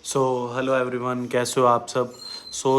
So hello everyone, कैसे हो आप सब।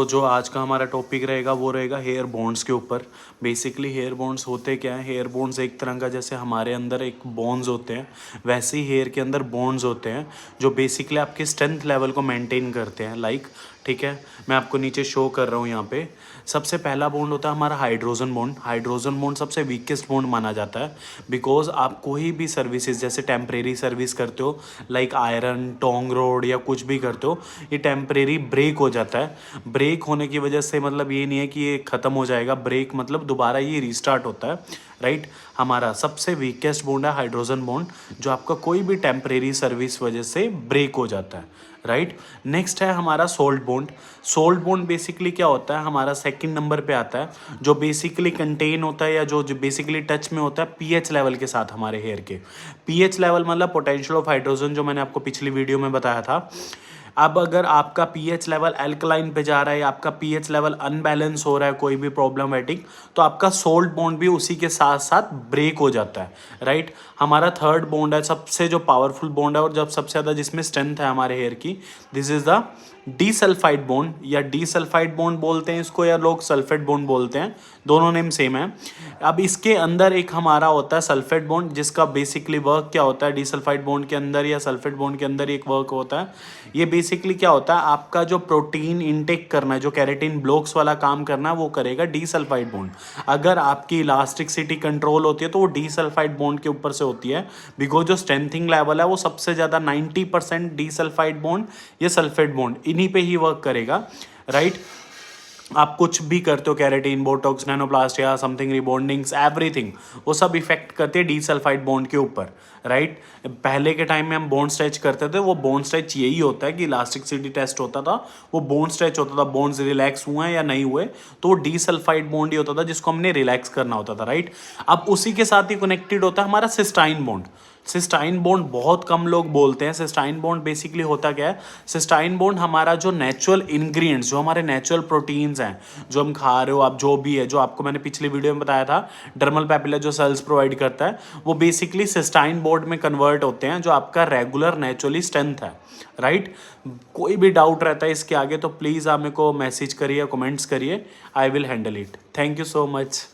जो आज का हमारा टॉपिक रहेगा वो रहेगा हेयर बॉन्ड्स के ऊपर। बेसिकली हेयर बॉन्ड्स होते क्या हैं। हेयर बॉन्ड्स एक तरह का, जैसे हमारे अंदर एक बॉन्ड्स होते हैं वैसे ही हेयर के अंदर बॉन्ड्स होते हैं जो बेसिकली आपके स्ट्रेंथ लेवल को मेंटेन करते हैं। ठीक है, मैं आपको नीचे शो कर रहा हूँ यहाँ पे। सबसे पहला बॉन्ड होता है हमारा हाइड्रोजन बॉन्ड। हाइड्रोजन बॉन्ड सबसे वीकेस्ट बॉन्ड माना जाता है, बिकॉज आप कोई भी सर्विसेज जैसे टेम्परेरी सर्विस करते हो, लाइक आयरन टोंग रोड या कुछ भी करते हो, ये टेम्परेरी ब्रेक हो जाता है। ब्रेक होने की वजह से मतलब ये नहीं है कि ये ख़त्म हो जाएगा, ब्रेक मतलब दोबारा ये रीस्टार्ट होता है, राइट। हमारा सबसे वीकेस्ट बॉन्ड है हाइड्रोजन बॉन्ड, जो आपका कोई भी टेम्परेरी सर्विस वजह से ब्रेक हो जाता है, राइट। नेक्स्ट है हमारा salt bond. Salt bond basically क्या होता है, हमारा सेकंड नंबर पे आता है, जो बेसिकली कंटेन होता है या जो बेसिकली टच में होता है पीएच लेवल के साथ हमारे हेयर के। पीएच लेवल मतलब पोटेंशियल ऑफ हाइड्रोजन, जो मैंने आपको पिछली वीडियो में बताया था। अब अगर आपका पीएच लेवल एल्कलाइन पे जा रहा है या आपका पीएच लेवल अनबैलेंस हो रहा है, कोई भी प्रॉब्लमेटिक, तो आपका सोल्ट बॉन्ड भी उसी के साथ साथ ब्रेक हो जाता है, राइट। हमारा थर्ड बॉन्ड है सबसे जो पावरफुल बॉन्ड है और जब सबसे ज़्यादा जिसमें स्ट्रेंथ है हमारे हेयर की, दिस इज द डीसल्फाइड बॉन्ड, या डीसल्फाइड बॉन्ड बोलते हैं इसको, या लोग सल्फेट बॉन्ड बोलते हैं, दोनों नेम सेम है। अब इसके अंदर एक हमारा होता है सल्फेट बॉन्ड, जिसका बेसिकली वर्क क्या होता है, डीसल्फाइड बॉन्ड के अंदर या सल्फेट बॉन्ड के अंदर एक वर्क होता है। ये बेसिकली क्या होता है, आपका जो प्रोटीन इनटेक करना है, जो कैरेटिन ब्लॉक्स वाला काम करना है, वो करेगा डीसल्फाइड बॉन्ड। अगर आपकी इलास्टिसिटी कंट्रोल होती है तो वो डीसल्फाइड बॉन्ड के ऊपर से होती है, बिकॉज जो स्ट्रेंथिंग लेवल है वो सबसे ज़्यादा 90% डीसल्फाइड बॉन्ड या सल्फेट बॉन्ड इन्हीं पे ही वर्क करेगा, राइट। आप कुछ भी करते हो, कैरेटीन, बोटॉक्स, नैनोप्लास्ट या समथिंग रिबॉन्डिंग्स, एवरीथिंग, वो सब इफेक्ट करते हैं डीसल्फाइड बॉन्ड के ऊपर, राइट। पहले के टाइम में हम बॉन्ड स्ट्रेच करते थे, वो बॉन्ड स्ट्रेच यही होता है कि इलास्टिसिटी टेस्ट होता था, वो बॉन्ड स्ट्रेच होता था, बॉन्ड्स रिलैक्स हुए हैं या नहीं हुए, तो वो डीसल्फाइड बॉन्ड ही होता था जिसको हमने रिलैक्स करना होता था, राइट। अब उसी के साथ ही कनेक्टेड होता है हमारा सिस्टाइन बॉन्ड। सिस्टाइन बॉन्ड बहुत कम लोग बोलते हैं। सिस्टाइन बॉन्ड बेसिकली होता क्या है, सिस्टाइन बॉन्ड हमारा जो नेचुरल इंग्रेडिएंट्स, जो हमारे नेचुरल प्रोटीन्स हैं, जो हम खा रहे हो आप, जो भी है, जो आपको मैंने पिछले वीडियो में बताया था, डर्मल पैपिला जो सेल्स प्रोवाइड करता है, वो बेसिकली सिस्टाइन बॉन्ड में कन्वर्ट होते हैं, जो आपका रेगुलर नेचुरली स्ट्रेंथ है, राइट। कोई भी डाउट रहता है इसके आगे तो प्लीज़ आप मेरे को मैसेज करिए, कमेंट्स करिए, I will handle it. Thank you so much.